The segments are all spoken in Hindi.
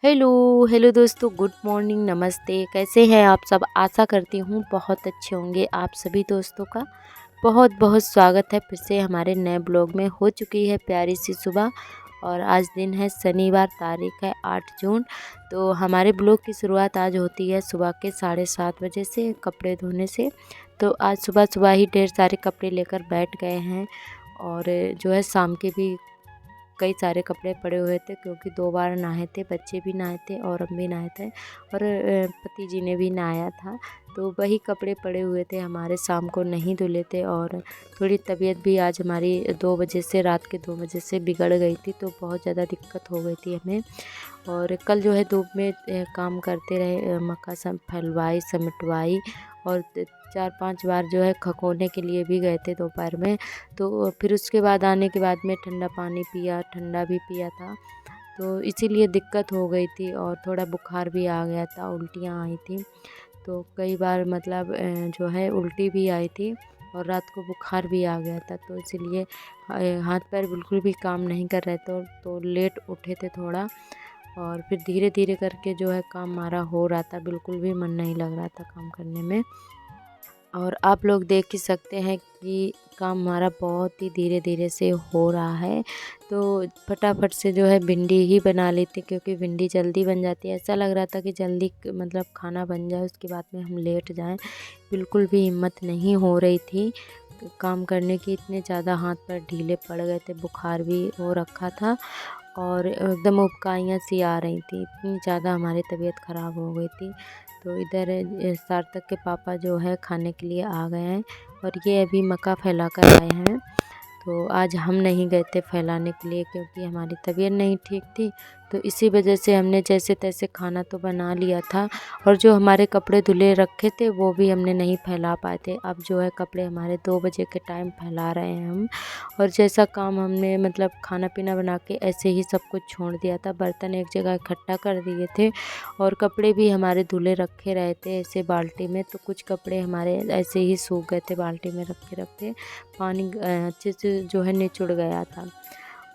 हेलो हेलो दोस्तों, गुड मॉर्निंग, नमस्ते। कैसे हैं आप सब? आशा करती हूँ बहुत अच्छे होंगे। आप सभी दोस्तों का बहुत बहुत स्वागत है फिर से हमारे नए ब्लॉग में। हो चुकी है प्यारी सी सुबह और आज दिन है शनिवार, तारीख है 8 जून। तो हमारे ब्लॉग की शुरुआत आज होती है सुबह के 7:30 बजे से, कपड़े धोने से। तो आज सुबह सुबह ही ढेर सारे कपड़े लेकर बैठ गए हैं और जो है शाम के भी कई सारे कपड़े पड़े हुए थे, क्योंकि 2 बार नहाए थे, बच्चे भी नहाए थे और हम भी नहाए थे और पति जी ने भी नहाया था। तो वही कपड़े पड़े हुए थे हमारे, शाम को नहीं धुले थे। और थोड़ी तबीयत भी आज हमारी 2 बजे से, रात के 2 बजे से बिगड़ गई थी, तो बहुत ज़्यादा दिक्कत हो गई थी हमें। और कल जो है धूप में काम करते रहे, मक्का सब फैलवाई समेटवाई और 4-5 बार जो है खकोने के लिए भी गए थे दोपहर में। तो फिर उसके बाद आने के बाद में ठंडा पानी पिया, ठंडा भी पिया था, तो इसीलिए दिक्कत हो गई थी और थोड़ा बुखार भी आ गया था, उल्टियाँ आई थी। तो कई बार मतलब जो है उल्टी भी आई थी और रात को बुखार भी आ गया था, तो इसीलिए हाथ पैर बिल्कुल भी काम नहीं कर रहे थे, तो लेट उठे थे थोड़ा। और फिर धीरे धीरे करके जो है काम हमारा हो रहा था, बिल्कुल भी मन नहीं लग रहा था काम करने में। और आप लोग देख ही सकते हैं कि काम हमारा बहुत ही धीरे धीरे से हो रहा है। तो फटाफट से जो है भिंडी ही बना लेते, क्योंकि भिंडी जल्दी बन जाती है। ऐसा लग रहा था कि जल्दी मतलब खाना बन जाए, उसके बाद में हम लेट जाएं। बिल्कुल भी हिम्मत नहीं हो रही थी काम करने की, इतने ज़्यादा हाथ पैर ढीले पड़ गए थे, बुखार भी हो रखा था और एकदम उबकाइयाँ सी आ रही थी, इतनी ज़्यादा हमारी तबीयत ख़राब हो गई थी। तो इधर सार्थक के पापा जो है खाने के लिए आ गए हैं और ये अभी मक्का फैला कर आए हैं। तो आज हम नहीं गए थे फैलाने के लिए, क्योंकि हमारी तबीयत नहीं ठीक थी। तो इसी वजह से हमने जैसे तैसे खाना तो बना लिया था और जो हमारे कपड़े धुले रखे थे वो भी हमने नहीं फैला पाए थे। अब जो है कपड़े हमारे 2 बजे के टाइम फैला रहे हैं हम। और जैसा काम हमने मतलब खाना पीना बना के ऐसे ही सब कुछ छोड़ दिया था, बर्तन एक जगह इकट्ठा कर दिए थे और कपड़े भी हमारे धुले रखे रहे थे ऐसे बाल्टी में। तो कुछ कपड़े हमारे ऐसे ही सूख गए थे बाल्टी में रखे रखे, पानी अच्छे से जो है निचुड़ गया था।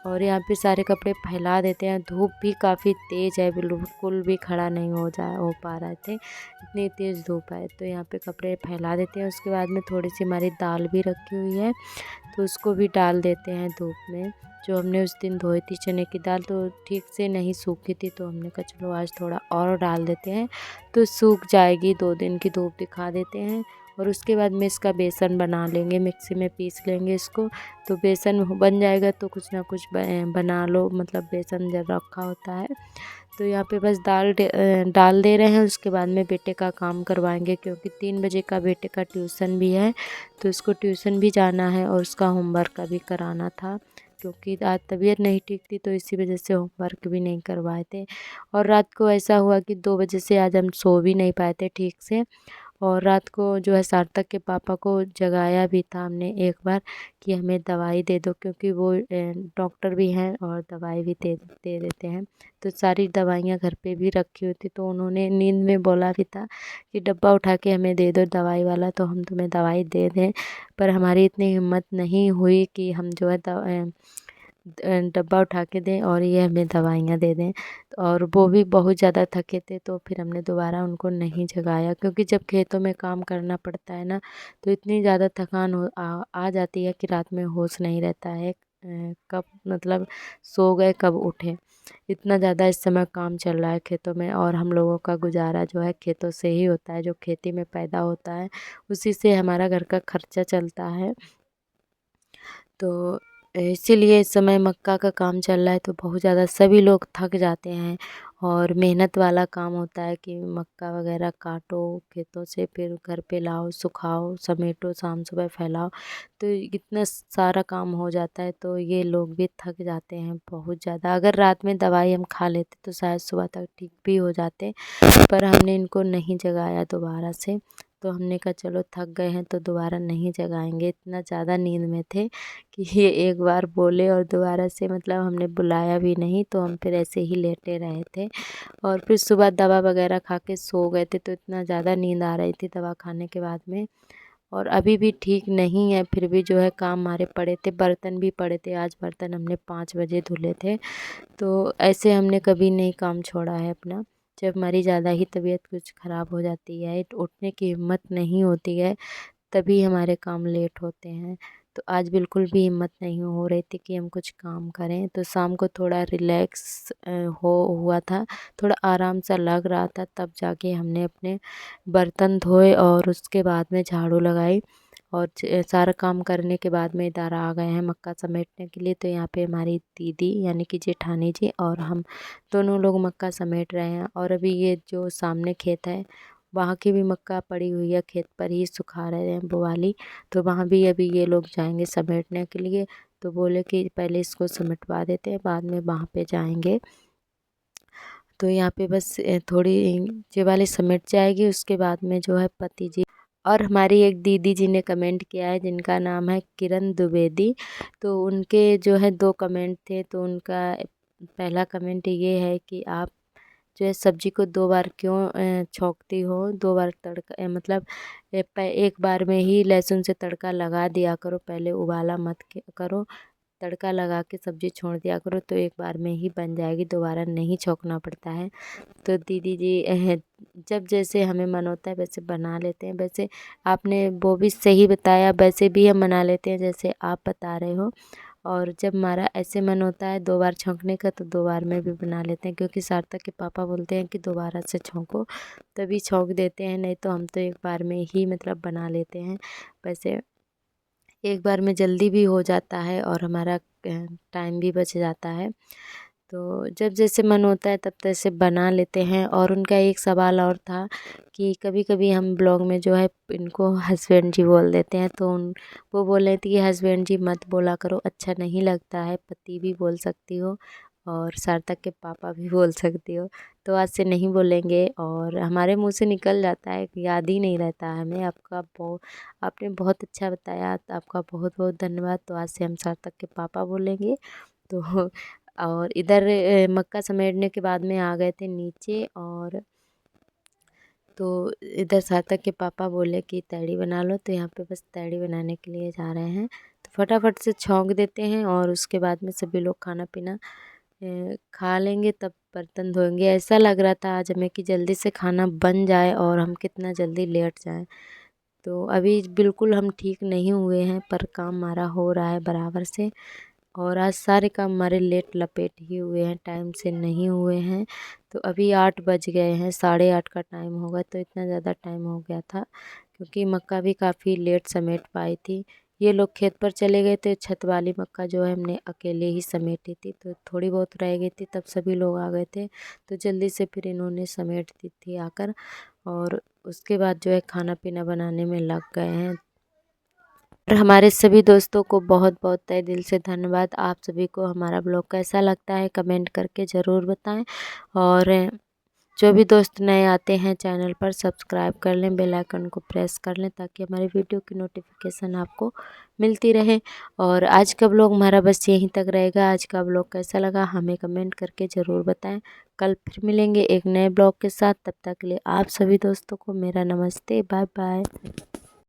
और यहाँ पे सारे कपड़े फैला देते हैं। धूप भी काफ़ी तेज़ है, बिल्कुल भी खड़ा नहीं हो पा रहे थे, इतनी तेज़ धूप है। तो यहाँ पे कपड़े फैला देते हैं। उसके बाद में थोड़ी सी हमारी दाल भी रखी हुई है, तो उसको भी डाल देते हैं धूप में। जो हमने उस दिन धोई थी चने की दाल, तो ठीक से नहीं सूखी थी, तो हमने कहा चलो आज थोड़ा और डाल देते हैं तो सूख जाएगी। 2 दिन की धूप दिखा देते हैं और उसके बाद में इसका बेसन बना लेंगे, मिक्सी में पीस लेंगे इसको। तो बेसन बन जाएगा, तो कुछ ना कुछ बना लो, मतलब बेसन जब रखा होता है। तो यहाँ पे बस डाल दे रहे हैं। उसके बाद में बेटे का काम करवाएंगे, क्योंकि 3 बजे का बेटे का ट्यूशन भी है, तो उसको ट्यूशन भी जाना है और उसका होमवर्क का भी कराना था, क्योंकि आज तबीयत नहीं ठीक थी, तो इसी वजह से होमवर्क भी नहीं करवाए थे। और रात को ऐसा हुआ कि 2 बजे से आज हम सो भी नहीं पाए थे ठीक से। और रात को जो है सार्थक के पापा को जगाया भी था हमने एक बार कि हमें दवाई दे दो, क्योंकि वो डॉक्टर भी हैं और दवाई भी दे देते हैं। तो सारी दवाइयाँ घर पे भी रखी हुई थी, तो उन्होंने नींद में बोला भी था कि डब्बा उठा के हमें दे दो दवाई वाला, तो हम तुम्हें दवाई दे दें। पर हमारी इतनी हिम्मत नहीं हुई कि हम जो है डब्बा उठा के दें और ये हमें दवाइयाँ दे दें। और वो भी बहुत ज़्यादा थके थे, तो फिर हमने दोबारा उनको नहीं जगाया, क्योंकि जब खेतों में काम करना पड़ता है ना, तो इतनी ज़्यादा थकान आ जाती है कि रात में होश नहीं रहता है कब मतलब सो गए कब उठे। इतना ज़्यादा इस समय काम चल रहा है खेतों में, और हम लोगों का गुजारा जो है खेतों से ही होता है, जो खेती में पैदा होता है उसी से हमारा घर का खर्चा चलता है। तो इसीलिए इस समय मक्का का काम चल रहा है, तो बहुत ज़्यादा सभी लोग थक जाते हैं और मेहनत वाला काम होता है कि मक्का वगैरह काटो खेतों से, फिर घर पे लाओ, सुखाओ, समेटो, शाम सुबह फैलाओ। तो इतना सारा काम हो जाता है, तो ये लोग भी थक जाते हैं बहुत ज़्यादा। अगर रात में दवाई हम खा लेते तो शायद सुबह तक ठीक भी हो जाते, पर हमने इनको नहीं जगाया दोबारा से। तो हमने कहा चलो थक गए हैं तो दोबारा नहीं जगाएंगे, इतना ज़्यादा नींद में थे कि ये एक बार बोले और दोबारा से मतलब हमने बुलाया भी नहीं, तो हम फिर ऐसे ही लेटे रहे थे। और फिर सुबह दवा वगैरह खा के सो गए थे, तो इतना ज़्यादा नींद आ रही थी दवा खाने के बाद में। और अभी भी ठीक नहीं है, फिर भी जो है काम हमारे पड़े थे, बर्तन भी पड़े थे। आज बर्तन हमने 5 बजे धुले थे। तो ऐसे हमने कभी नहीं काम छोड़ा है अपना। जब हमारी ज़्यादा ही तबीयत कुछ ख़राब हो जाती है, उठने की हिम्मत नहीं होती है, तभी हमारे काम लेट होते हैं। तो आज बिल्कुल भी हिम्मत नहीं हो रही थी कि हम कुछ काम करें। तो शाम को थोड़ा रिलैक्स हो हुआ था, थोड़ा आराम सा लग रहा था, तब जाके हमने अपने बर्तन धोए और उसके बाद में झाड़ू लगाई। और सारा काम करने के बाद में इधर आ गए हैं मक्का समेटने के लिए। तो यहाँ पे हमारी दीदी यानी कि जेठानी जी और हम दोनों लोग मक्का समेट रहे हैं। और अभी ये जो सामने खेत है, वहाँ की भी मक्का पड़ी हुई है, खेत पर ही सुखा रहे हैं वो वाली। तो वहाँ भी अभी ये लोग जाएंगे समेटने के लिए। तो बोले कि पहले इसको समेटवा देते हैं, बाद में वहाँ पे जाएंगे। तो यहाँ पे बस थोड़ी ये वाली समेट जाएगी, उसके बाद में जो है पति जी। और हमारी एक दीदी जी ने कमेंट किया है, जिनका नाम है किरण द्विवेदी। तो उनके जो है 2 कमेंट थे। तो उनका पहला कमेंट ये है कि आप जो है सब्जी को 2 बार क्यों छौंकती हो, 2 बार तड़का मतलब एक बार में ही लहसुन से तड़का लगा दिया करो, पहले उबाला मत करो, तड़का लगा के सब्जी छोड़ दिया करो, तो एक बार में ही बन जाएगी, दोबारा नहीं छौंकना पड़ता है। तो दीदी जी जब जैसे हमें मन होता है वैसे बना लेते हैं। वैसे आपने वो भी सही बताया, वैसे भी हम बना लेते हैं जैसे आप बता रहे हो। और जब हमारा ऐसे मन होता है 2 बार छौंकने का, तो 2 बार में भी बना लेते हैं, क्योंकि सार्थक के पापा बोलते हैं कि दोबारा से छौंको, तभी छौंक देते हैं, नहीं तो हम तो एक बार में ही मतलब बना लेते हैं। वैसे एक बार में जल्दी भी हो जाता है और हमारा टाइम भी बच जाता है। तो जब जैसे मन होता है तब तैसे बना लेते हैं। और उनका एक सवाल और था कि कभी कभी हम ब्लॉग में जो है इनको हस्बैंड जी बोल देते हैं। तो वो बोल रही थी कि हस्बैंड जी मत बोला करो, अच्छा नहीं लगता है, पति भी बोल सकती हो और सार्थक के पापा भी बोल सकती हो। तो आज से नहीं बोलेंगे, और हमारे मुंह से निकल जाता है, याद ही नहीं रहता है हमें। आपने बहुत अच्छा बताया, आपका बहुत बहुत धन्यवाद। तो आज से हम सार्थक के पापा बोलेंगे। तो और इधर मक्का समेटने के बाद में आ गए थे नीचे। और तो इधर सार्थक के पापा बोले कि तैड़ी बना लो, तो यहाँ पे बस तैड़ी बनाने के लिए जा रहे हैं। तो फटाफट से छौंक देते हैं और उसके बाद में सभी लोग खाना पीना खा लेंगे, तब बर्तन धोएंगे। ऐसा लग रहा था आज हमें कि जल्दी से खाना बन जाए और हम कितना जल्दी लेट जाएं। तो अभी बिल्कुल हम ठीक नहीं हुए हैं, पर काम हमारा हो रहा है बराबर से। और आज सारे काम हमारे लेट लपेट ही हुए हैं, टाइम से नहीं हुए हैं। तो अभी 8 बज गए हैं, 8:30 का टाइम होगा। तो इतना ज़्यादा टाइम हो गया था, क्योंकि मक्का भी काफ़ी लेट समेट पाई थी। ये लोग खेत पर चले गए थे, छत वाली मक्का जो है हमने अकेले ही समेटी थी, तो थोड़ी बहुत रह गई थी, तब सभी लोग आ गए थे। तो जल्दी से फिर इन्होंने समेट दी थी आकर। और उसके बाद जो है खाना पीना बनाने में लग गए हैं। और हमारे सभी दोस्तों को बहुत बहुत तहे दिल से धन्यवाद। आप सभी को हमारा ब्लॉग कैसा लगता है कमेंट करके ज़रूर बताएं। और जो भी दोस्त नए आते हैं चैनल पर, सब्सक्राइब कर लें, बेल आइकन को प्रेस कर लें, ताकि हमारी वीडियो की नोटिफिकेशन आपको मिलती रहे। और आज का ब्लॉग हमारा बस यहीं तक रहेगा। आज का ब्लॉग कैसा लगा हमें कमेंट करके ज़रूर बताएं। कल फिर मिलेंगे एक नए ब्लॉग के साथ, तब तक के लिए आप सभी दोस्तों को मेरा नमस्ते, बाय बाय।